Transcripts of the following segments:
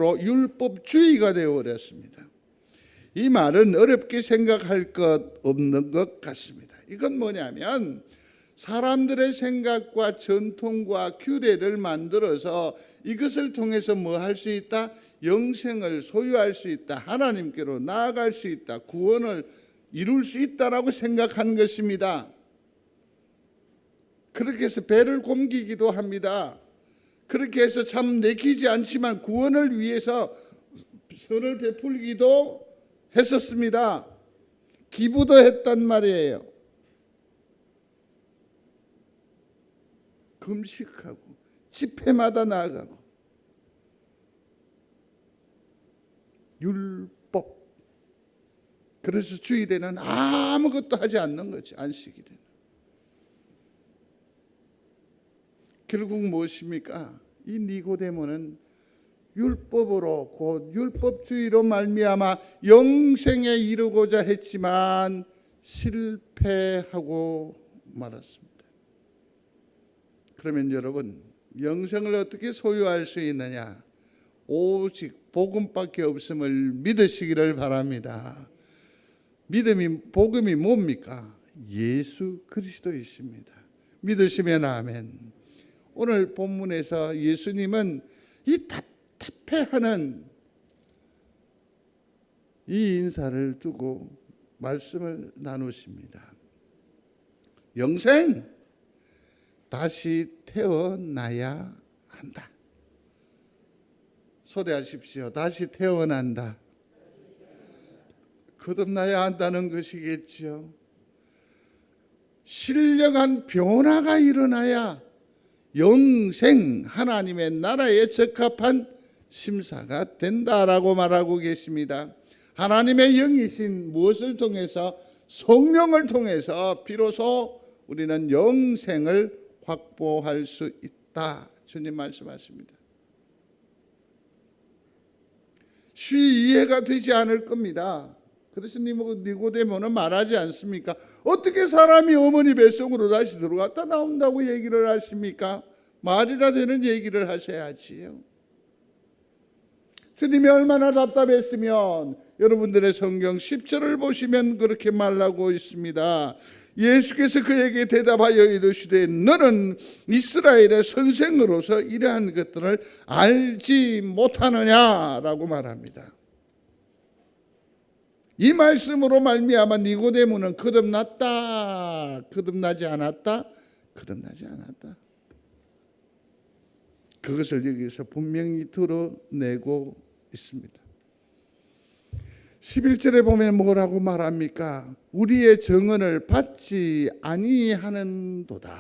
율법주의가 되어버렸습니다. 이 말은 어렵게 생각할 것 없는 것 같습니다. 이건 뭐냐면 사람들의 생각과 전통과 규례를 만들어서 이것을 통해서 뭐 할 수 있다? 영생을 소유할 수 있다. 하나님께로 나아갈 수 있다. 구원을 이룰 수 있다라고 생각하는 것입니다. 그렇게 해서 배를 옮기기도 합니다. 그렇게 해서 참 내키지 않지만 구원을 위해서 선을 베풀기도 했었습니다. 기부도 했단 말이에요. 금식하고 집회마다 나아가고 율법. 그래서 주일에는 아무것도 하지 않는 거지. 안식일에는. 결국 무엇입니까? 이 니고데모는 율법으로 곧 율법주의로 말미암아 영생에 이르고자 했지만 실패하고 말았습니다. 그러면 여러분, 영생을 어떻게 소유할 수 있느냐? 오직 복음밖에 없음을 믿으시기를 바랍니다. 복음이 뭡니까? 예수 그리스도이십니다. 믿으시면 아멘. 오늘 본문에서 예수님은 이 답답해하는 이 인사를 두고 말씀을 나누십니다. 영생, 다시 태어나야 한다. 소리하십시오. 다시 태어난다. 거듭나야 한다는 것이겠죠. 신령한 변화가 일어나야 영생, 하나님의 나라에 적합한 심사가 된다라고 말하고 계십니다. 하나님의 영이신 무엇을 통해서? 성령을 통해서 비로소 우리는 영생을 확보할 수 있다. 주님 말씀하십니다. 쉬이 이해가 되지 않을 겁니다. 그래서 니고데모는 말하지 않습니까? 어떻게 사람이 어머니 뱃속으로 다시 들어갔다 나온다고 얘기를 하십니까? 말이라 되는 얘기를 하셔야지요. 주님이 얼마나 답답했으면 여러분들의 성경 10절을 보시면 그렇게 말하고 있습니다. 예수께서 그에게 대답하여 이르시되 너는 이스라엘의 선생으로서 이러한 것들을 알지 못하느냐라고 말합니다. 이 말씀으로 말미암아 니고데모는 거듭났다, 거듭나지 않았다, 거듭나지 않았다. 그것을 여기서 분명히 드러내고 있습니다. 11절에 보면 뭐라고 말합니까? 우리의 정언을 받지 아니하는도다.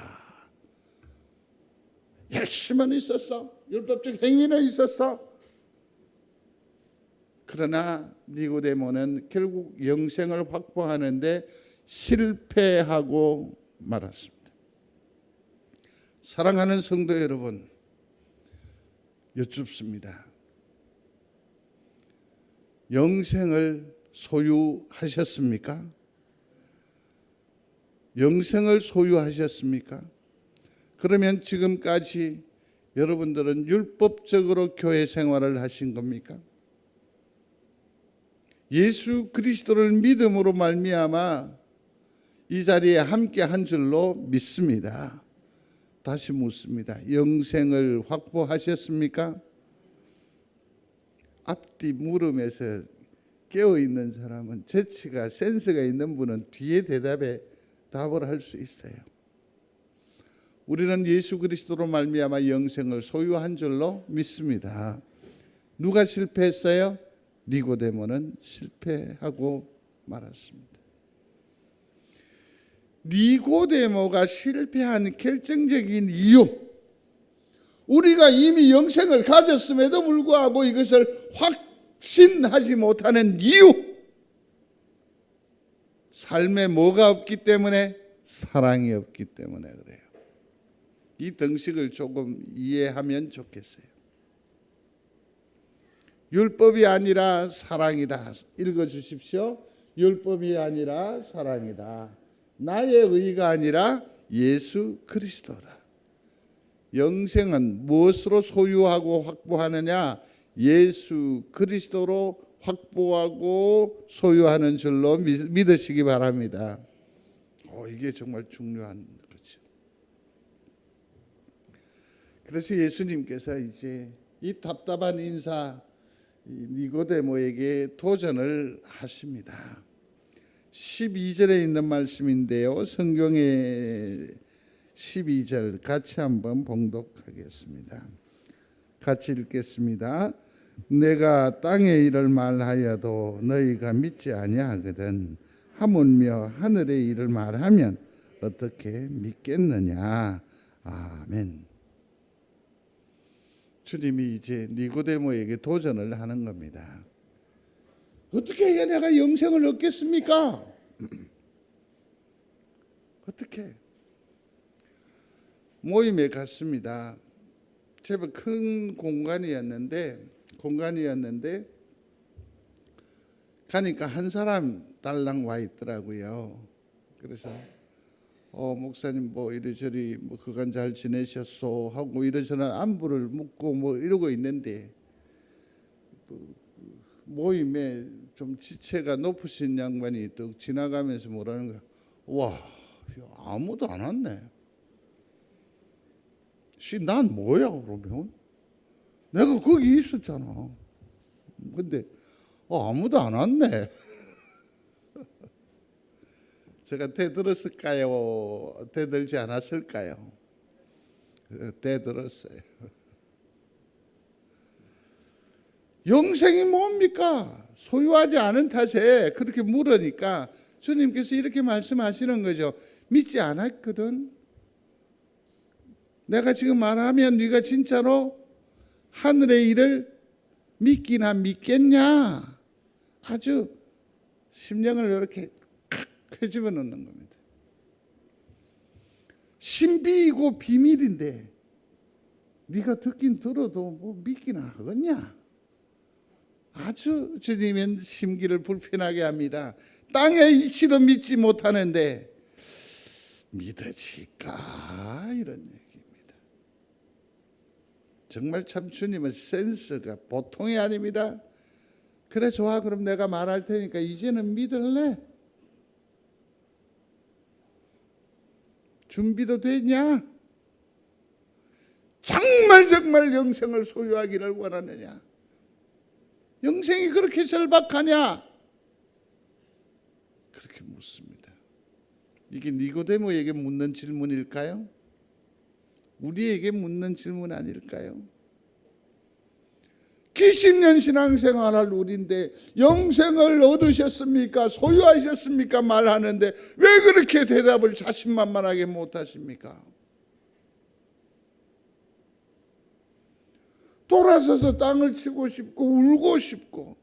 열심은 있었어. 율법적 행위는 있었어. 그러나 니고데모는 결국 영생을 확보하는데 실패하고 말았습니다. 사랑하는 성도 여러분, 여쭙습니다. 영생을 소유하셨습니까? 영생을 소유하셨습니까? 그러면 지금까지 여러분들은 율법적으로 교회 생활을 하신 겁니까? 예수 그리스도를 믿음으로 말미암아 이 자리에 함께 한 줄로 믿습니다. 다시 묻습니다. 영생을 확보하셨습니까? 앞뒤 물음에서 깨어있는 사람은, 재치가 센스가 있는 분은 뒤에 대답에 답을 할 수 있어요. 우리는 예수 그리스도로 말미암아 영생을 소유한 줄로 믿습니다. 누가 실패했어요? 니고데모는 실패하고 말았습니다. 니고데모가 실패한 결정적인 이유, 우리가 이미 영생을 가졌음에도 불구하고 이것을 확신하지 못하는 이유, 삶에 뭐가 없기 때문에? 사랑이 없기 때문에 그래요. 이 등식을 조금 이해하면 좋겠어요. 율법이 아니라 사랑이다. 읽어주십시오. 율법이 아니라 사랑이다. 나의 의가 아니라 예수 그리스도다. 영생은 무엇으로 소유하고 확보하느냐? 예수 그리스도로 확보하고 소유하는 줄로 믿으시기 바랍니다. 이게 정말 중요한 거죠. 그래서 예수님께서 이제 이 답답한 인사 니고데모에게 도전을 하십니다. 12절에 있는 말씀인데요. 성경의 12절 같이 한번 봉독하겠습니다. 같이 읽겠습니다. 내가 땅의 일을 말하여도 너희가 믿지 아니하거든 하물며 하늘의 일을 말하면 어떻게 믿겠느냐. 아멘. 주님이 이제 니고데모에게 도전을 하는 겁니다. 어떻게 해야 내가 영생을 얻겠습니까? 어떻게? 모임에 갔습니다. 제법 큰 공간이었는데 가니까 한 사람 달랑 와 있더라고요. 그래서 목사님 뭐 이리저리 뭐 그간 잘 지내셨소 하고 이러저런 안부를 묻고 뭐 이러고 있는데 모임에 좀 지체가 높으신 양반이 또 지나가면서 뭐라는 거야. 와, 아무도 안 왔네. 난 뭐야 그러면? 내가 거기 있었잖아. 근데 아무도 안 왔네. 제가 대들었을까요? 대들지 않았을까요? 대들었어요. 영생이 뭡니까? 소유하지 않은 탓에 그렇게 물으니까 주님께서 이렇게 말씀하시는 거죠. 믿지 않았거든. 내가 지금 말하면 네가 진짜로 하늘의 일을 믿기나 믿겠냐? 아주 심령을 이렇게 끄집어 놓는 겁니다. 신비이고 비밀인데 네가 듣긴 들어도 뭐 믿기나 하겠냐? 아주 주님은 심기를 불편하게 합니다. 땅의 이치도 믿지 못하는데 믿어질까? 이런 얘기입니다. 정말 참 주님은 센스가 보통이 아닙니다. 그래 좋아, 그럼 내가 말할 테니까 이제는 믿을래? 준비도 됐냐? 정말 영생을 소유하기를 원하느냐? 영생이 그렇게 절박하냐? 그렇게 묻습니다. 이게 니고데모에게 묻는 질문일까요? 우리에게 묻는 질문 아닐까요? 기십년 신앙생활할 우리인데 영생을 얻으셨습니까? 소유하셨습니까? 말하는데 왜 그렇게 대답을 자신만만하게 못하십니까? 돌아서서 땅을 치고 싶고 울고 싶고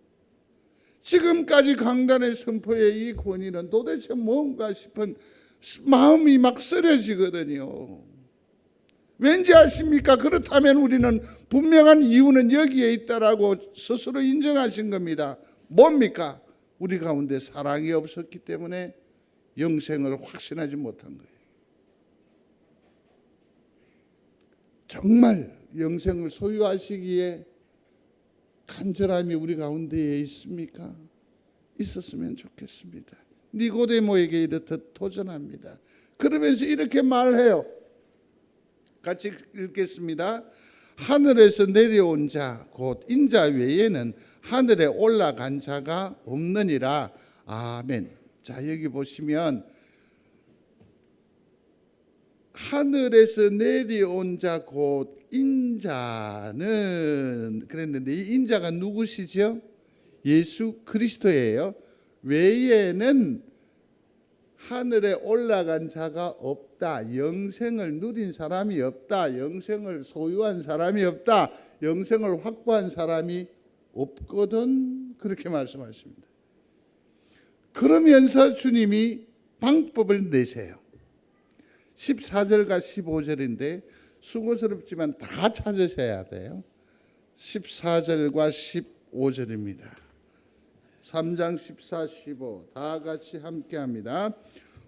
지금까지 강단의 선포의 이 권위는 도대체 뭔가 싶은 마음이 막 쓰려지거든요. 왠지 아십니까? 그렇다면 우리는 분명한 이유는 여기에 있다라고 스스로 인정하신 겁니다. 뭡니까? 우리 가운데 사랑이 없었기 때문에 영생을 확신하지 못한 거예요. 정말 영생을 소유하시기에 간절함이 우리 가운데에 있습니까? 있었으면 좋겠습니다. 니고데모에게 이렇듯 도전합니다. 그러면서 이렇게 말해요. 같이 읽겠습니다. 하늘에서 내려온 자 곧 인자 외에는 하늘에 올라간 자가 없느니라. 아멘. 자, 여기 보시면 하늘에서 내려온 자 곧 인자는 그랬는데 이 인자가 누구시죠? 예수 그리스도예요. 외에는 하늘에 올라간 자가 없다. 영생을 누린 사람이 없다. 영생을 소유한 사람이 없다. 영생을 확보한 사람이 없거든. 그렇게 말씀하십니다. 그러면서 주님이 방법을 내세요. 14절과 15절인데 수고스럽지만 다 찾으셔야 돼요. 14절과 15절입니다. 3장 14, 15 다 같이 함께합니다.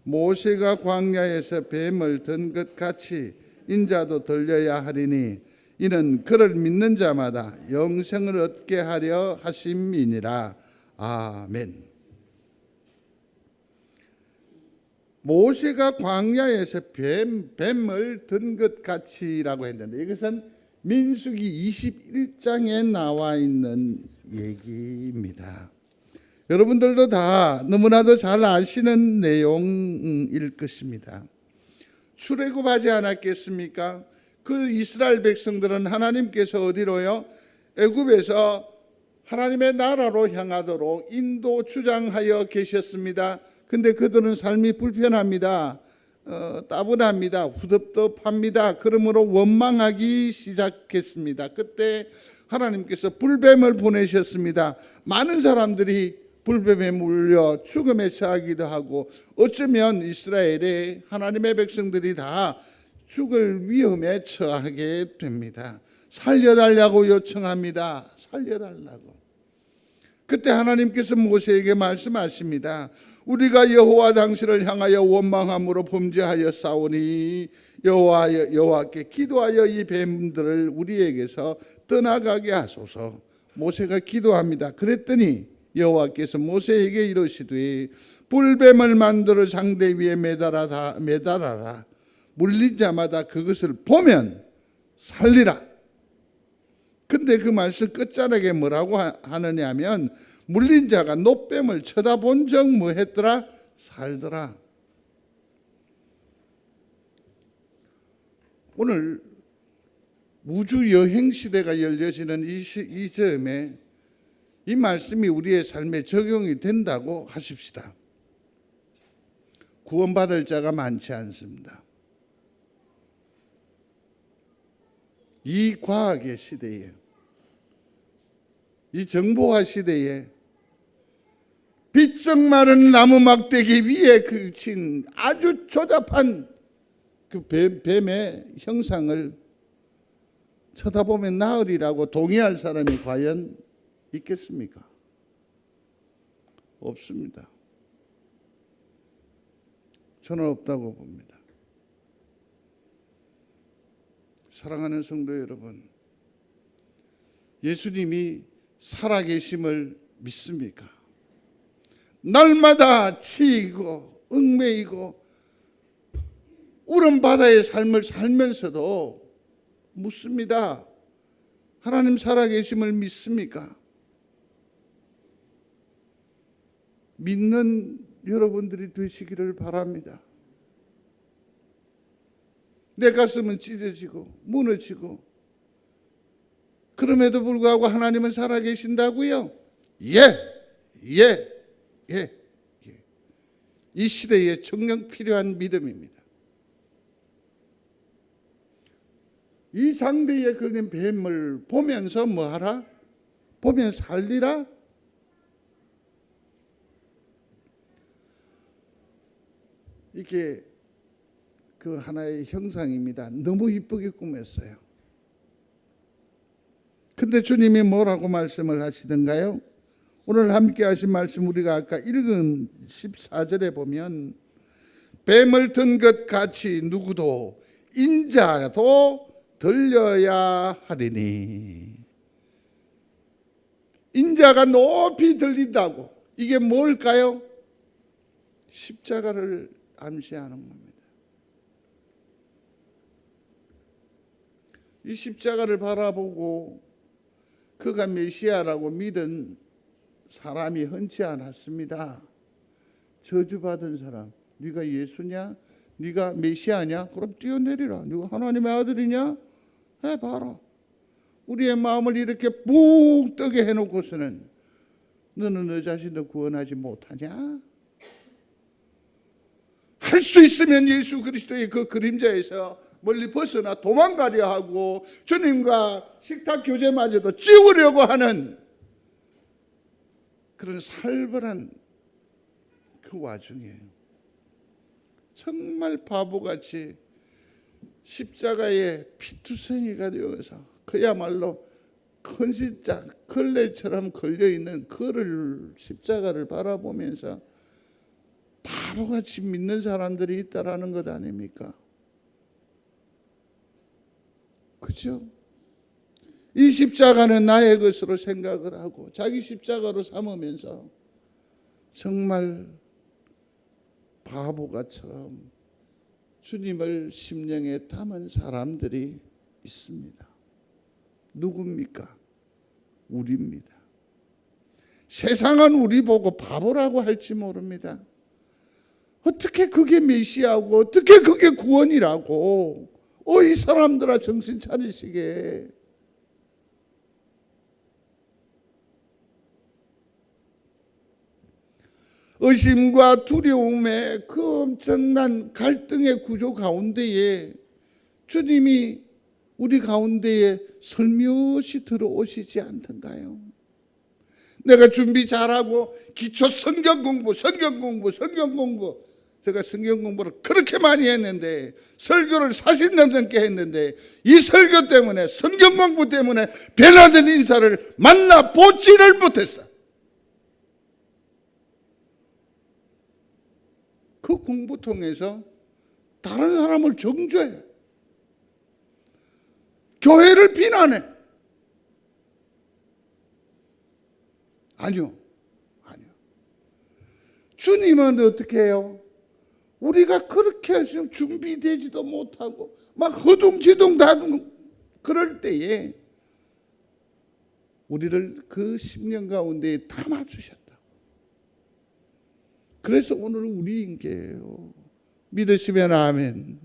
모세가 광야에서 뱀을 든 것 같이 인자도 들려야 하리니 이는 그를 믿는 자마다 영생을 얻게 하려 하심이니라. 아멘. 모세가 광야에서 뱀을 든 것 같이라고 했는데 이것은 민수기 21장에 나와 있는 얘기입니다. 여러분들도 다 너무나도 잘 아시는 내용일 것입니다. 출애굽하지 않았겠습니까? 그 이스라엘 백성들은 하나님께서 어디로요? 애굽에서 하나님의 나라로 향하도록 인도 주장하여 계셨습니다. 근데 그들은 삶이 불편합니다. 따분합니다. 후덥덥합니다. 그러므로 원망하기 시작했습니다. 그때 하나님께서 불뱀을 보내셨습니다. 많은 사람들이 불뱀에 물려 죽음에 처하기도 하고 어쩌면 이스라엘의 하나님의 백성들이 다 죽을 위험에 처하게 됩니다. 살려달라고 요청합니다. 살려달라고. 그때 하나님께서 모세에게 말씀하십니다. 우리가 여호와 당신을 향하여 원망함으로 범죄하여 싸우니 여호와께 기도하여 이 뱀들을 우리에게서 떠나가게 하소서. 모세가 기도합니다. 그랬더니 여호와께서 모세에게 이르시되 불뱀을 만들어 장대 위에 매달아라. 물린 자마다 그것을 보면 살리라. 근데 그 말씀 끝자락에 뭐라고 하느냐 하면 물린 자가 노뱀을 쳐다본 적 뭐 했더라? 살더라. 오늘 우주 여행 시대가 열려지는 이 점에 이 말씀이 우리의 삶에 적용이 된다고 하십시다. 구원받을 자가 많지 않습니다. 이 과학의 시대에, 이 정보화 시대에 비쩍 마른 나무 막대기 위에 걸친 아주 조잡한 그 뱀의 형상을 쳐다보면 나으리라고 동의할 사람이 과연 있겠습니까? 없습니다. 저는 없다고 봅니다. 사랑하는 성도 여러분, 예수님이 살아계심을 믿습니까? 날마다 치이고 얽매이고 우른 바다의 삶을 살면서도 묻습니다. 하나님 살아계심을 믿습니까? 믿는 여러분들이 되시기를 바랍니다. 내 가슴은 찢어지고 무너지고 그럼에도 불구하고 하나님은 살아계신다고요? 예. 이 시대에 정녕 필요한 믿음입니다. 이 장대에 걸린 뱀을 보면서 뭐하라? 보면 살리라? 이게 그 하나의 형상입니다. 너무 이쁘게 꾸몄어요. 근데 주님이 뭐라고 말씀을 하시던가요? 오늘 함께 하신 말씀 우리가 아까 읽은 14절에 보면 뱀을 든 것 같이 누구도 인자도 들려야 하리니. 인자가 높이 들린다고. 이게 뭘까요? 십자가를 암시하는 겁니다. 이 십자가를 바라보고 그가 메시아라고 믿은 사람이 흔치 않았습니다. 저주받은 사람. 네가 예수냐? 네가 메시아냐? 그럼 뛰어내리라. 네가 하나님의 아들이냐? 해봐라. 우리의 마음을 이렇게 푹 뜨게 해놓고서는 너는 너 자신도 구원하지 못하냐? 할 수 있으면 예수 그리스도의 그 그림자에서 멀리 벗어나 도망가려 하고 주님과 식탁 교제마저도 지우려고 하는 그런 살벌한 그 와중에 정말 바보같이 십자가에 피투성이가 되어서 그야말로 큰 십자 걸레처럼 걸려있는 그를 십자가를 바라보면서 바보같이 믿는 사람들이 있다라는 것 아닙니까? 그죠? 이 십자가는 나의 것으로 생각을 하고 자기 십자가로 삼으면서 정말 바보가처럼 주님을 심령에 담은 사람들이 있습니다. 누굽니까? 우리입니다. 세상은 우리 보고 바보라고 할지 모릅니다. 어떻게 그게 메시아고 어떻게 그게 구원이라고. 이 사람들아 정신 차리시게. 의심과 두려움의 그 엄청난 갈등의 구조 가운데에 주님이 우리 가운데에 슬며시 들어오시지 않던가요? 내가 준비 잘하고 기초 성경 공부 제가 성경 공부를 그렇게 많이 했는데 설교를 40년 넘게 했는데 이 설교 때문에 성경 공부 때문에 변화된 인사를 만나보지를 못했어. 그 공부 통해서 다른 사람을 정죄해. 교회를 비난해. 아니요. 주님은 어떻게 해요? 우리가 그렇게 준비되지도 못하고 막 허둥지둥 다둥 그럴 때에 우리를 그 10년 가운데 담아주셨다. 그래서 오늘 우리인 게요. 믿으시면 아멘.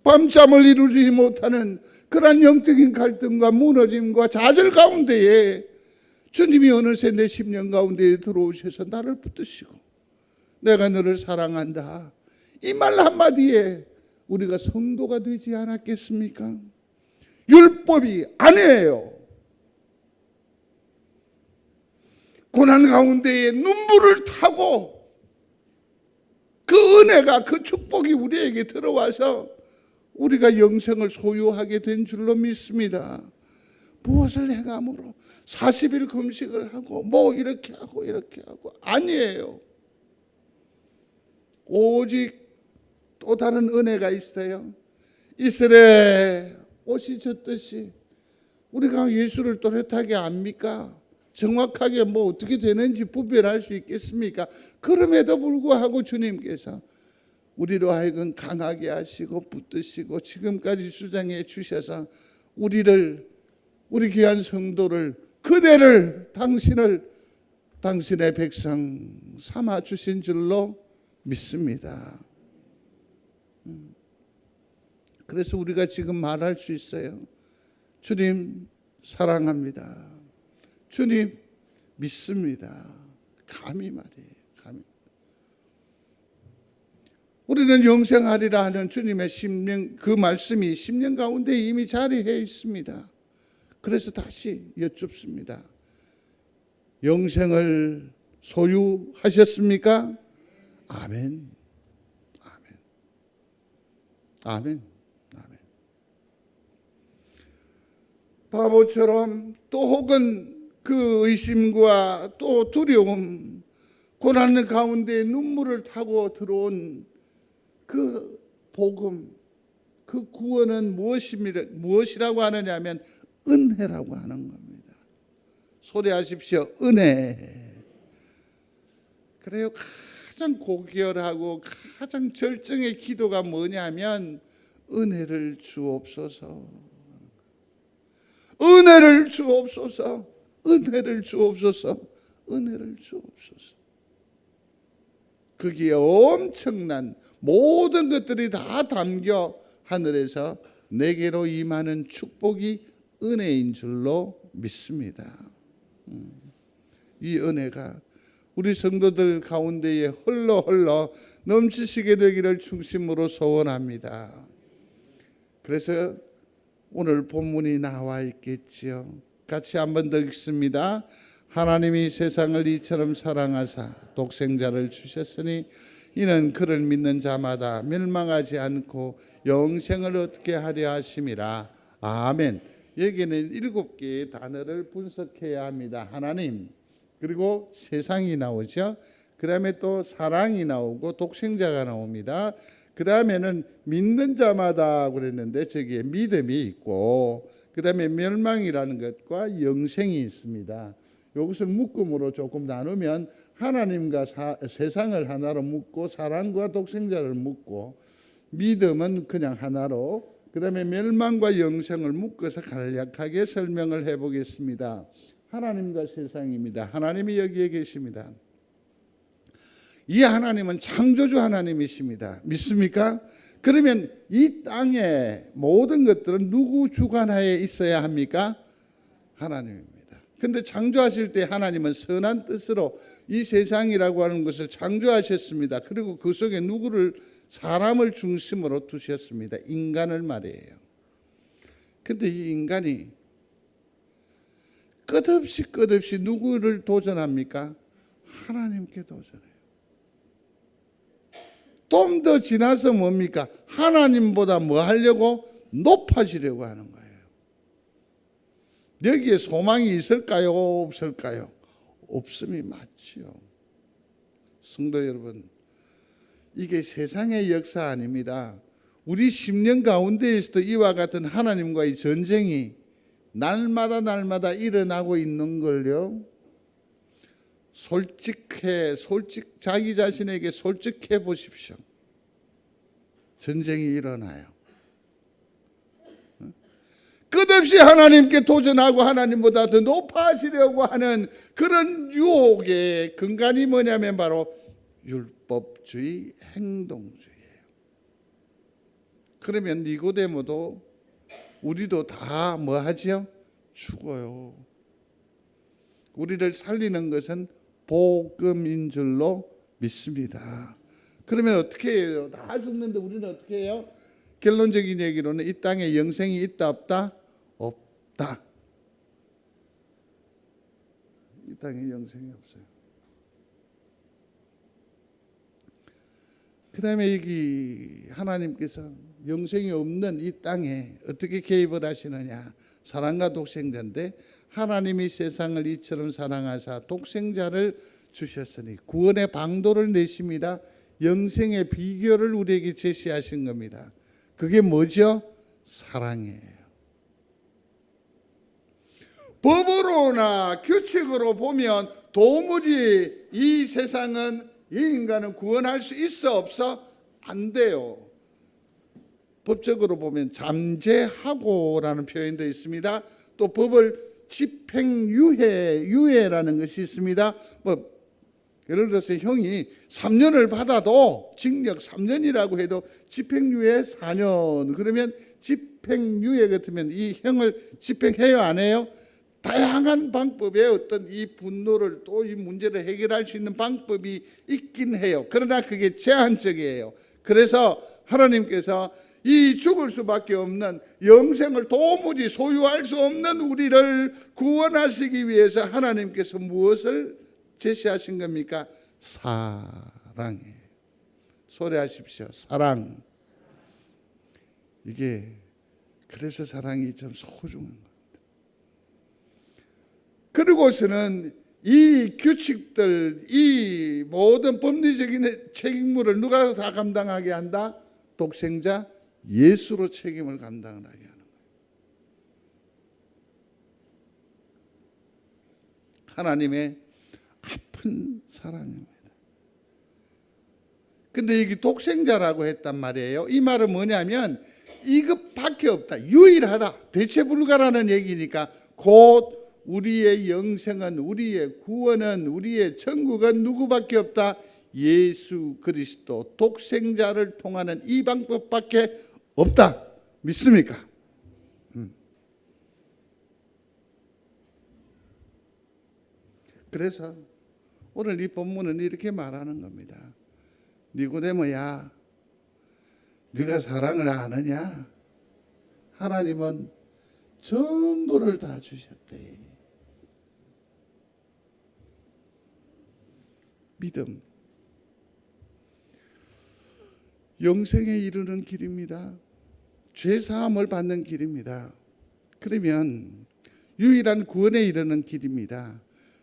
밤잠을 이루지 못하는 그러한 영적인 갈등과 무너짐과 좌절 가운데에 주님이 어느새 내 10년 가운데에 들어오셔서 나를 붙드시고 내가 너를 사랑한다. 이 말 한마디에 우리가 성도가 되지 않았겠습니까? 율법이 아니에요. 고난 가운데에 눈물을 타고 그 은혜가 그 축복이 우리에게 들어와서 우리가 영생을 소유하게 된 줄로 믿습니다. 무엇을 행함으로 40일 금식을 하고 이렇게 하고 아니에요. 오직 또 다른 은혜가 있어요. 이스라엘 옷이 젖듯이 우리가 예수를 또렷하게 압니까? 정확하게 어떻게 되는지 분별할 수 있겠습니까? 그럼에도 불구하고 주님께서 우리로 하여금 강하게 하시고 붙드시고 지금까지 주장해 주셔서 우리 귀한 성도를 그대를 당신의 백성 삼아 주신 줄로 믿습니다. 그래서 우리가 지금 말할 수 있어요. 주님 사랑합니다. 주님 믿습니다. 감히 말이에요. 감히. 우리는 영생하리라 하는 주님의 그 말씀이 10년 가운데 이미 자리해 있습니다. 그래서 다시 여쭙습니다. 영생을 소유하셨습니까? 아멘. 바보처럼 또 혹은 그 의심과 또 두려움, 고난 가운데 눈물을 타고 들어온 그 복음, 그 구원은 무엇이라고 하느냐 하면 은혜라고 하는 겁니다. 소리하십시오. 은혜. 그래요. 가장 고결하고 가장 절정의 기도가 뭐냐면 은혜를 주옵소서. 은혜를 주옵소서. 은혜를 주옵소서. 은혜를 주옵소서. 거기에 엄청난 모든 것들이 다 담겨 하늘에서 내게로 임하는 축복이 은혜인 줄로 믿습니다. 이 은혜가 우리 성도들 가운데에 흘러 넘치시게 되기를 중심으로 소원합니다. 그래서 오늘 본문이 나와 있겠지요. 같이 한번 더 읽습니다. 하나님이 세상을 이처럼 사랑하사 독생자를 주셨으니 이는 그를 믿는 자마다 멸망하지 않고 영생을 얻게 하려 하심이라. 아멘. 여기는 7개의 단어를 분석해야 합니다. 하나님, 그리고 세상이 나오죠. 그 다음에 또 사랑이 나오고 독생자가 나옵니다. 그 다음에는 믿는 자마다 그랬는데 저기에 믿음이 있고, 그 다음에 멸망이라는 것과 영생이 있습니다. 이것을 묶음으로 조금 나누면 하나님과 세상을 하나로 묶고 사랑과 독생자를 묶고 믿음은 그냥 하나로 그 다음에 멸망과 영생을 묶어서 간략하게 설명을 해보겠습니다. 하나님과 세상입니다. 하나님이 여기에 계십니다. 이 하나님은 창조주 하나님이십니다. 믿습니까? 그러면 이 땅의 모든 것들은 누구 주관하에 있어야 합니까? 하나님입니다. 그런데 창조하실 때 하나님은 선한 뜻으로 이 세상이라고 하는 것을 창조하셨습니다. 그리고 그 속에 누구를 사람을 중심으로 두셨습니다. 인간을 말이에요. 그런데 이 인간이 끝없이 누구를 도전합니까? 하나님께 도전해요. 좀 더 지나서 뭡니까? 하나님보다 뭐 하려고? 높아지려고 하는 거예요. 여기에 소망이 있을까요? 없을까요? 없음이 맞지요. 성도 여러분, 이게 세상의 역사 아닙니다. 우리 10년 가운데에서도 이와 같은 하나님과의 전쟁이 날마다 일어나고 있는 걸요. 자기 자신에게 솔직해 보십시오. 전쟁이 일어나요. 끝없이 하나님께 도전하고 하나님보다 더 높아지려고 하는 그런 유혹의 근간이 뭐냐면 바로 율법주의, 행동주의예요. 그러면 니고데모도 우리도 다 뭐 하지요? 죽어요. 우리를 살리는 것은 복음인 줄로 믿습니다. 그러면 어떻게 해요? 다 죽는데 우리는 어떻게 해요? 결론적인 얘기로는 이 땅에 영생이 있다 없다? 없다. 이 땅에 영생이 없어요. 그 다음에 여기 하나님께서 영생이 없는 이 땅에 어떻게 개입을 하시느냐. 사랑과 독생자인데 하나님이 세상을 이처럼 사랑하사 독생자를 주셨으니 구원의 방도를 내십니다. 영생의 비결을 우리에게 제시하신 겁니다. 그게 뭐죠? 사랑이에요. 법으로나 규칙으로 보면 도무지 이 세상은 이 인간은 구원할 수 있어 없어? 안 돼요. 법적으로 보면 잠재하고라는 표현도 있습니다. 또 법을 집행유예라는 것이 있습니다. 뭐 예를 들어서 형이 3년을 받아도 징역 3년이라고 해도 집행유예 4년. 그러면 집행유예 같으면 이 형을 집행해요, 안 해요? 다양한 방법의 어떤 이 분노를 또 이 문제를 해결할 수 있는 방법이 있긴 해요. 그러나 그게 제한적이에요. 그래서 하나님께서 이 죽을 수밖에 없는 영생을 도무지 소유할 수 없는 우리를 구원하시기 위해서 하나님께서 무엇을 제시하신 겁니까? 사랑이에요. 소리하십시오. 사랑. 이게 그래서 사랑이 참 소중한 겁니다. 그리고서는 이 규칙들, 이 모든 법리적인 책임물을 누가 다 감당하게 한다? 독생자 예수로 책임을 감당하게 하는 거예요. 하나님의 아픈 사랑입니다. 근데 이게 독생자라고 했단 말이에요. 이 말은 뭐냐면 이것밖에 없다. 유일하다. 대체 불가라는 얘기니까 곧 우리의 영생은, 우리의 구원은, 우리의 천국은 누구밖에 없다? 예수 그리스도 독생자를 통하는 이 방법밖에 없다. 믿습니까? 그래서 오늘 이 본문은 이렇게 말하는 겁니다. 니고데모야, 네가 사랑을 아느냐? 하나님은 전부를 다 주셨대. 믿음, 영생에 이르는 길입니다. 죄사함을 받는 길입니다. 그러면 유일한 구원에 이르는 길입니다.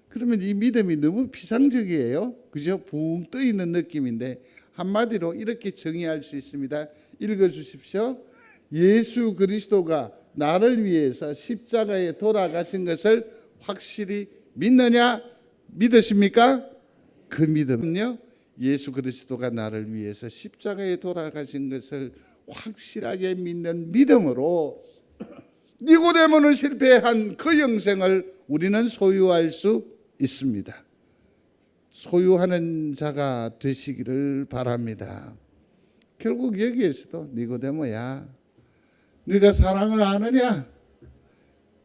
그러면 이 믿음이 너무 비상적이에요. 그죠? 붕 떠 있는 느낌인데 한마디로 이렇게 정의할 수 있습니다. 읽어 주십시오. 예수 그리스도가 나를 위해서 십자가에 돌아가신 것을 확실히 믿느냐? 믿으십니까? 그 믿음은요, 예수 그리스도가 나를 위해서 십자가에 돌아가신 것을 확실하게 믿는 믿음으로 니고데모는 실패한 그 영생을 우리는 소유할 수 있습니다. 소유하는 자가 되시기를 바랍니다. 결국 여기에서도 니고데모야, 네가 사랑을 아느냐?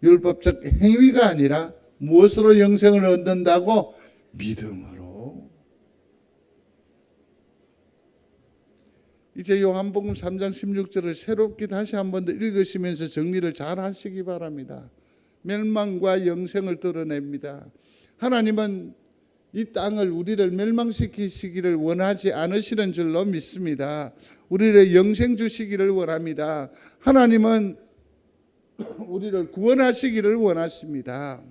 율법적 행위가 아니라 무엇으로 영생을 얻는다고? 믿음으로. 이제 요한복음 3장 16절을 새롭게 다시 한번 더 읽으시면서 정리를 잘 하시기 바랍니다. 멸망과 영생을 드러냅니다. 하나님은 이 땅을 우리를 멸망시키시기를 원하지 않으시는 줄로 믿습니다. 우리를 영생 주시기를 원합니다. 하나님은 우리를 구원하시기를 원하십니다.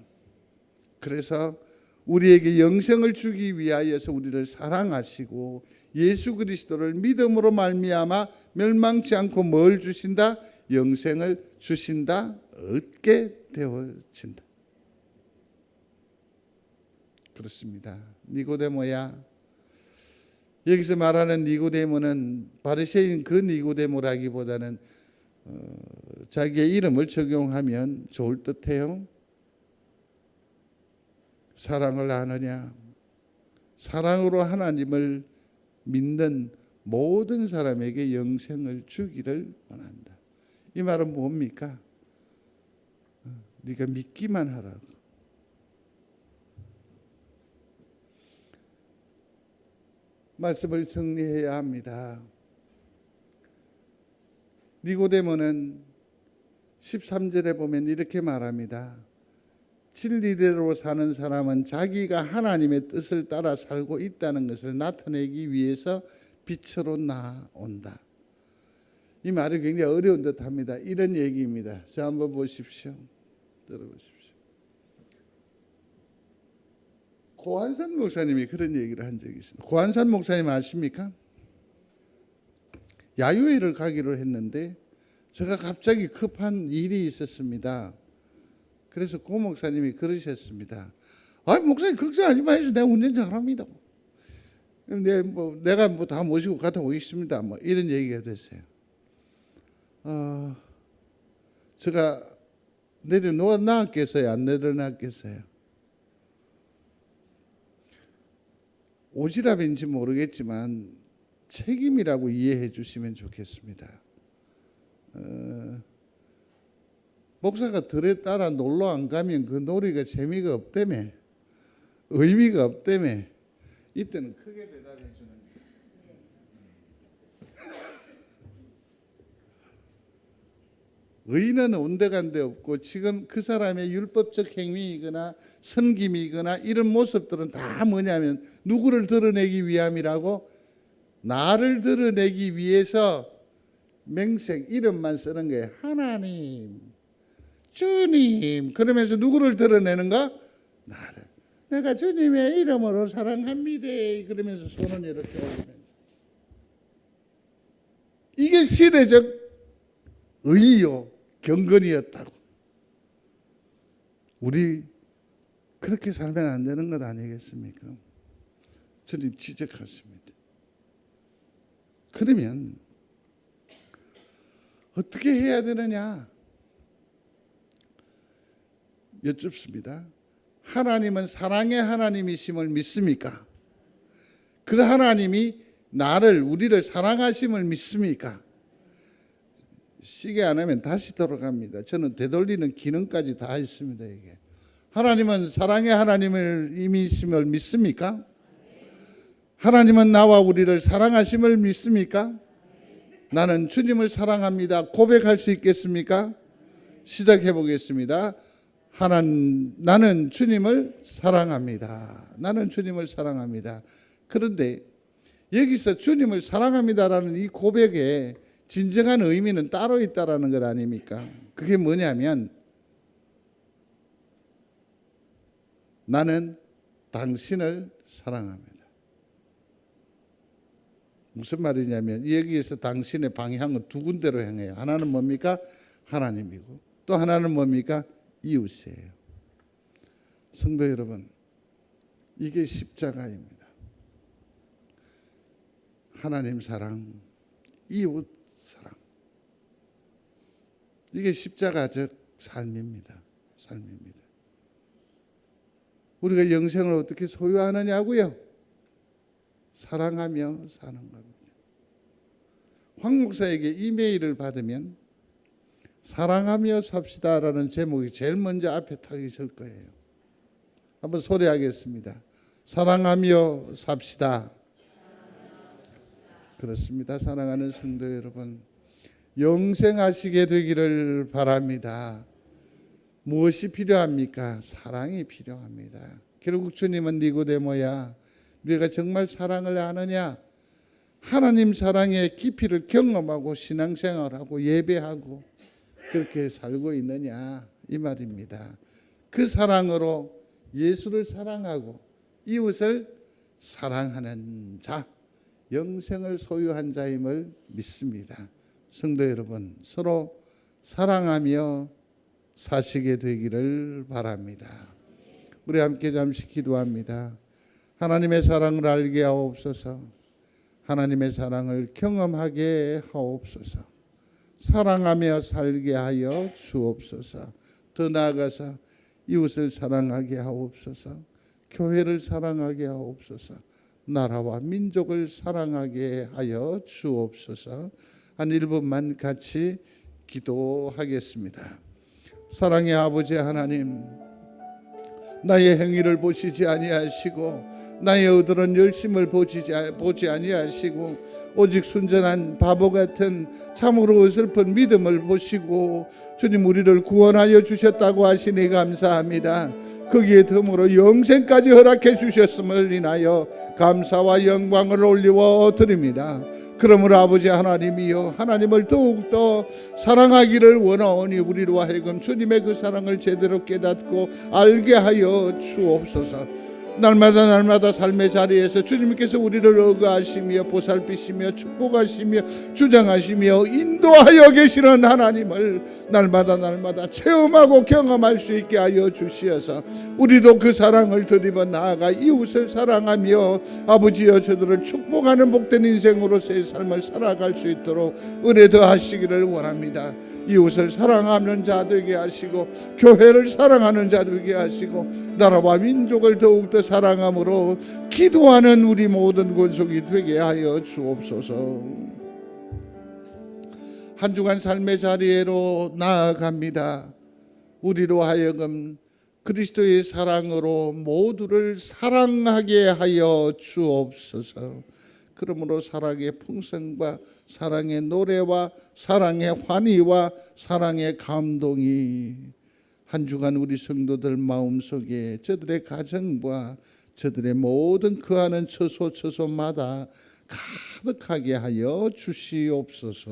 그래서 우리에게 영생을 주기 위하여서 우리를 사랑하시고 예수 그리스도를 믿음으로 말미암아 멸망치 않고 뭘 주신다? 영생을 주신다. 얻게 되어진다. 그렇습니다. 니고데모야. 여기서 말하는 니고데모는 바리새인 그 니고데모라기보다는 자기의 이름을 적용하면 좋을 듯해요. 사랑을 아느냐? 사랑으로 하나님을 믿는 모든 사람에게 영생을 주기를 원한다. 이 말은 뭡니까? 네가 믿기만 하라고. 말씀을 정리해야 합니다. 니고데모는 13절에 보면 이렇게 말합니다. 진리대로 사는 사람은 자기가 하나님의 뜻을 따라 살고 있다는 것을 나타내기 위해서 빛으로 나온다. 이 말이 굉장히 어려운 듯합니다. 이런 얘기입니다. 자, 한번 보십시오. 들어보십시오. 고한산 목사님이 그런 얘기를 한 적이 있습니다. 고한산 목사님 아십니까? 야유회를 가기로 했는데 제가 갑자기 급한 일이 있었습니다. 그래서 고 목사님이 그러셨습니다. 아, 목사님 걱정하지 마시오. 내가 운전 잘합니다. 내가 다 모시고 갔다 오겠습니다. 이런 얘기가 됐어요. 제가 내려놓았겠어요? 안 내려놨겠어요? 오지랖인지 모르겠지만 책임이라고 이해해 주시면 좋겠습니다. 목사가 들에 따라 놀러 안 가면 그 놀이가 재미가 없다며, 의미가 없다며, 이때는 크게 대답해 주는 거예요. 의인은 온데간데 없고 지금 그 사람의 율법적 행위이거나 섬김이거나 이런 모습들은 다 뭐냐면 누구를 드러내기 위함이라고? 나를 드러내기 위해서 맹생 이름만 쓰는 거예요. 하나님, 주님. 그러면서 누구를 드러내는가? 나를. 내가 주님의 이름으로 사랑합니다. 그러면서 손을 이렇게 올리면서. 이게 시대적 의요, 경건이었다고. 우리 그렇게 살면 안 되는 것 아니겠습니까? 주님 지적하십니다. 그러면 어떻게 해야 되느냐? 여쭙습니다. 하나님은 사랑의 하나님이심을 믿습니까? 그 하나님이 우리를 사랑하심을 믿습니까? 시계 안 하면 다시 돌아갑니다. 저는 되돌리는 기능까지 다 있습니다. 이게 하나님은 사랑의 하나님이심을 믿습니까? 하나님은 나와 우리를 사랑하심을 믿습니까? 나는 주님을 사랑합니다. 고백할 수 있겠습니까? 시작해 보겠습니다. 나는 주님을 사랑합니다. 나는 주님을 사랑합니다. 그런데 여기서 주님을 사랑합니다라는 이 고백에 진정한 의미는 따로 있다라는 것 아닙니까? 그게 뭐냐면 나는 당신을 사랑합니다. 무슨 말이냐면 여기에서 당신의 방향은 두 군데로 향해요. 하나는 뭡니까? 하나님이고 또 하나는 뭡니까? 이웃이에요. 성도 여러분, 이게 십자가입니다. 하나님 사랑, 이웃 사랑. 이게 십자가적 삶입니다. 삶입니다. 우리가 영생을 어떻게 소유하느냐고요? 사랑하며 사는 겁니다. 황 목사에게 이메일을 받으면 사랑하며 삽시다라는 제목이 제일 먼저 앞에 탁 있을 거예요. 한번 소리하겠습니다. 사랑하며 삽시다. 그렇습니다. 사랑하는 성도 여러분, 영생하시게 되기를 바랍니다. 무엇이 필요합니까? 사랑이 필요합니다. 결국 주님은 니고데모야, 네가 정말 사랑을 아느냐? 하나님 사랑의 깊이를 경험하고 신앙생활하고 예배하고 그렇게 살고 있느냐? 이 말입니다. 그 사랑으로 예수를 사랑하고 이웃을 사랑하는 자, 영생을 소유한 자임을 믿습니다. 성도 여러분, 서로 사랑하며 사시게 되기를 바랍니다. 우리 함께 잠시 기도합니다. 하나님의 사랑을 알게 하옵소서. 하나님의 사랑을 경험하게 하옵소서. 사랑하며 살게 하여 주옵소서. 더 나아가서 이웃을 사랑하게 하옵소서. 교회를 사랑하게 하옵소서. 나라와 민족을 사랑하게 하여 주옵소서. 한 1분만 같이 기도하겠습니다. 사랑의 아버지 하나님, 나의 행위를 보시지 아니하시고 나의 어두운 열심을 보지 아니하시고 오직 순전한 바보 같은 참으로 어설픈 믿음을 보시고 주님 우리를 구원하여 주셨다고 하시니 감사합니다. 거기에 덤으로 영생까지 허락해 주셨음을 인하여 감사와 영광을 올리워 드립니다. 그러므로 아버지 하나님이여, 하나님을 더욱더 사랑하기를 원하오니 우리로 하여금 주님의 그 사랑을 제대로 깨닫고 알게 하여 주옵소서. 날마다 삶의 자리에서 주님께서 우리를 어거하시며 보살피시며 축복하시며 주장하시며 인도하여 계시는 하나님을 날마다 체험하고 경험할 수 있게 하여 주시어서 우리도 그 사랑을 더디어 나아가 이웃을 사랑하며 아버지여 저들을 축복하는 복된 인생으로서의 삶을 살아갈 수 있도록 은혜 더하시기를 원합니다. 이웃을 사랑하는 자 되게 하시고 교회를 사랑하는 자 되게 하시고 나라와 민족을 더욱더 사랑함으로 기도하는 우리 모든 권속이 되게 하여 주옵소서. 한 주간 삶의 자리로 나아갑니다. 우리로 하여금 그리스도의 사랑으로 모두를 사랑하게 하여 주옵소서. 그러므로 사랑의 풍성과 사랑의 노래와 사랑의 환희와 사랑의 감동이 한 주간 우리 성도들 마음속에 저들의 가정과 저들의 모든 거하는 처소마다 가득하게 하여 주시옵소서.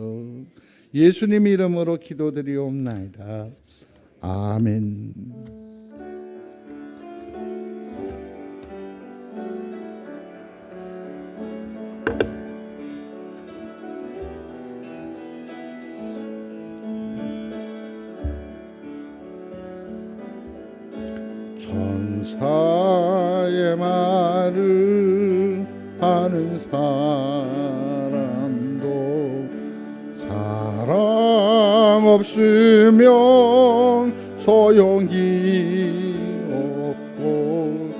예수님 이름으로 기도드리옵나이다. 아멘. 천사의 말을 하는 사람도 사랑 없으면 소용이 없고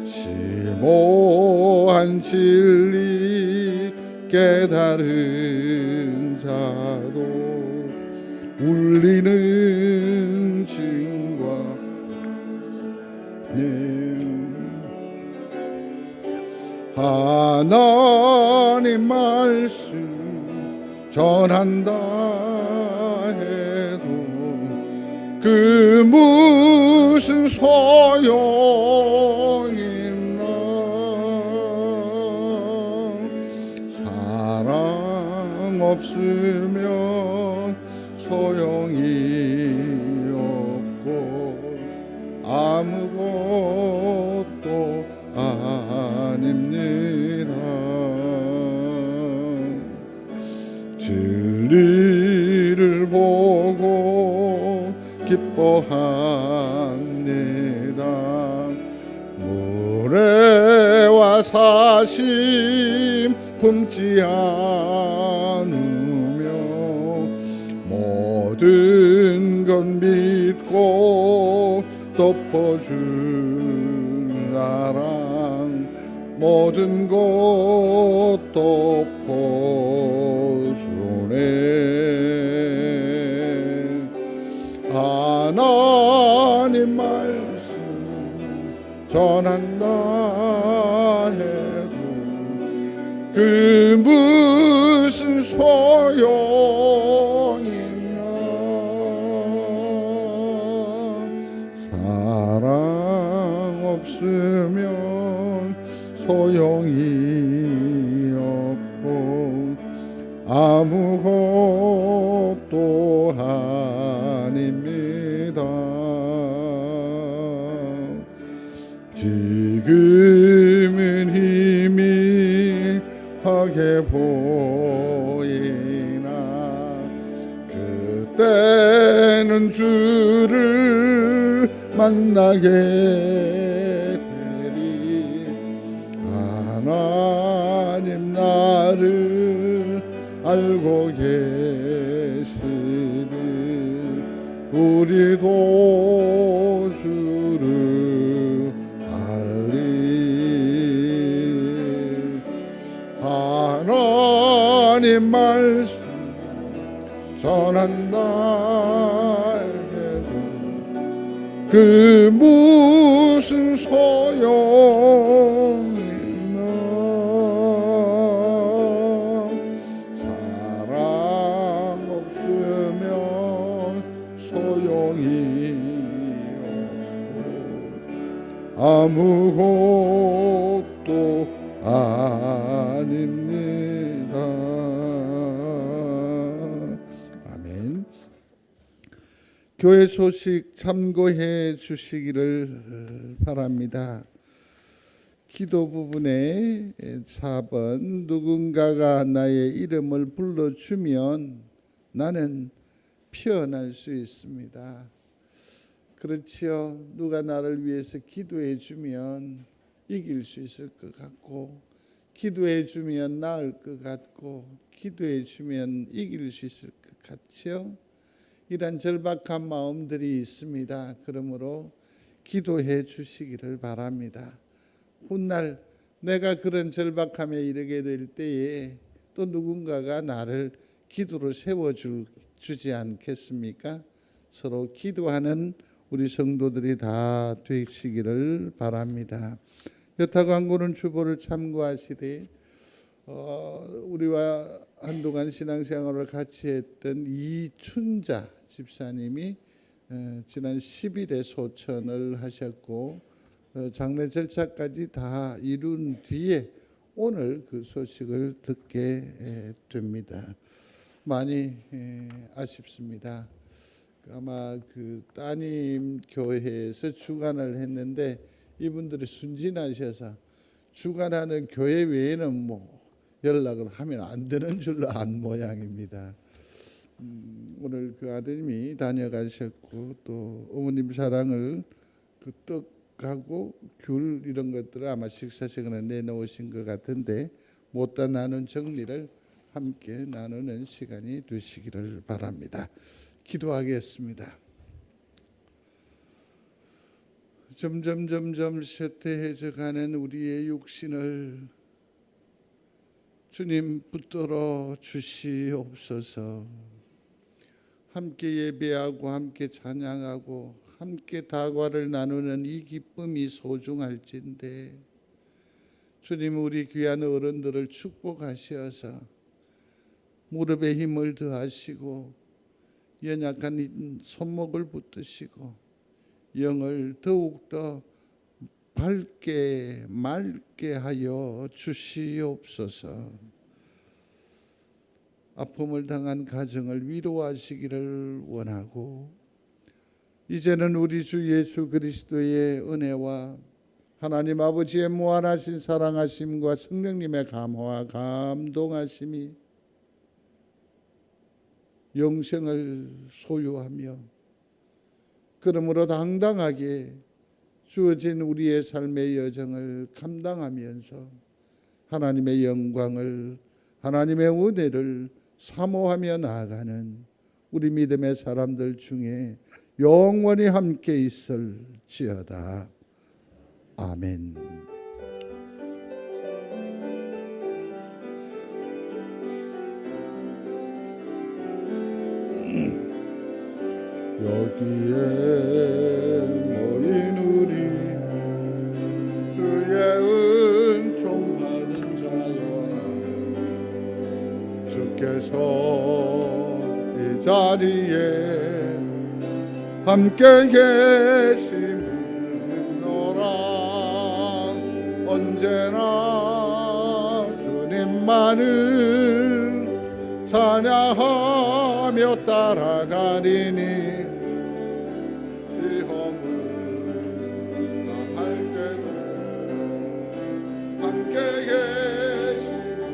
심오한 진리 깨달은 자도 울리는 징과 하나님 말씀 전한다 해도 그 무슨 소용 있나. 사랑 없으면 소용이 없고 아무것도 아닙니다. 진리를 보고 기뻐합니다. 무례와 사심 품지 않으며 모든 건 믿고 덮어준 나랑 모든 것 덮어주네. 하나님 말씀 전한다 해도 그 무슨 소용이 있나. 사랑 없으면 소용이 없고 아무것도 아닙니다. 지금은 희미하게 보이나 그때는 주를 만나게 되리. 하나님 나를 알고 계시니 우리도 주를 알리. 하나님 말씀 전한다 해도 그 무슨 소용이 있나. 사랑 없으면 소용이 없고 아무것도 아닙니다. 아멘. 교회 소식 참고해 주시기를 바랍니다. 기도 부분에 4번 누군가가 나의 이름을 불러주면 나는 피어날 수 있습니다. 그렇지요. 누가 나를 위해서 기도해 주면 이길 수 있을 것 같고 기도해 주면 나을 것 같고 기도해 주면 이길 수 있을 것 같지요. 이런 절박한 마음들이 있습니다. 그러므로 기도해 주시기를 바랍니다. 훗날 내가 그런 절박함에 이르게 될 때에 또 누군가가 나를 기도로 세워주지 않겠습니까? 서로 기도하는 우리 성도들이 다 되시기를 바랍니다. 여타 광고는 주보를 참고하시되 우리와 한동안 신앙생활을 같이 했던 이춘자 집사님이 지난 10일에 소천을 하셨고 장례 절차까지 다 이룬 뒤에 오늘 그 소식을 듣게 됩니다. 많이 아쉽습니다. 아마 그 따님 교회에서 주관을 했는데 이분들이 순진하셔서 주관하는 교회 외에는 뭐 연락을 하면 안 되는 줄로 안 모양입니다. 오늘 그 아드님이 다녀가셨고 또 어머님 사랑을 그 떡하고 귤 이런 것들을 아마 식사 시간에 내놓으신 것 같은데 못다 나눈 정리를 함께 나누는 시간이 되시기를 바랍니다. 기도하겠습니다. 점점 쇠퇴해져 가는 우리의 육신을 주님 붙들어 주시옵소서. 함께 예배하고 함께 찬양하고 함께 다과를 나누는 이 기쁨이 소중할진데 주님 우리 귀한 어른들을 축복하시어서 무릎에 힘을 더하시고 연약한 손목을 붙드시고 영을 더욱더 밝게 맑게 하여 주시옵소서. 아픔을 당한 가정을 위로하시기를 원하고 이제는 우리 주 예수 그리스도의 은혜와 하나님 아버지의 무한하신 사랑하심과 성령님의 감화와 감동하심이 영생을 소유하며 그러므로 당당하게 주어진 우리의 삶의 여정을 감당하면서 하나님의 영광을, 하나님의 은혜를 사모하며 나아가는 우리 믿음의 사람들 중에 영원히 함께 있을지어다. 아멘. 여기에 모인 우리 주의 은총 받은 자여라. 주께서 이 자리에 함께 계시느라 언제나 주님만을 찬양하며 따라가리니 시험을 당할 때도 함께 계시노라.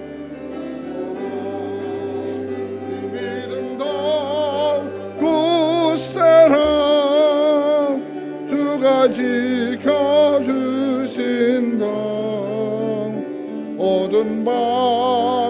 이 믿음도 굳세라. 주가 지켜주신다. 어두운 밤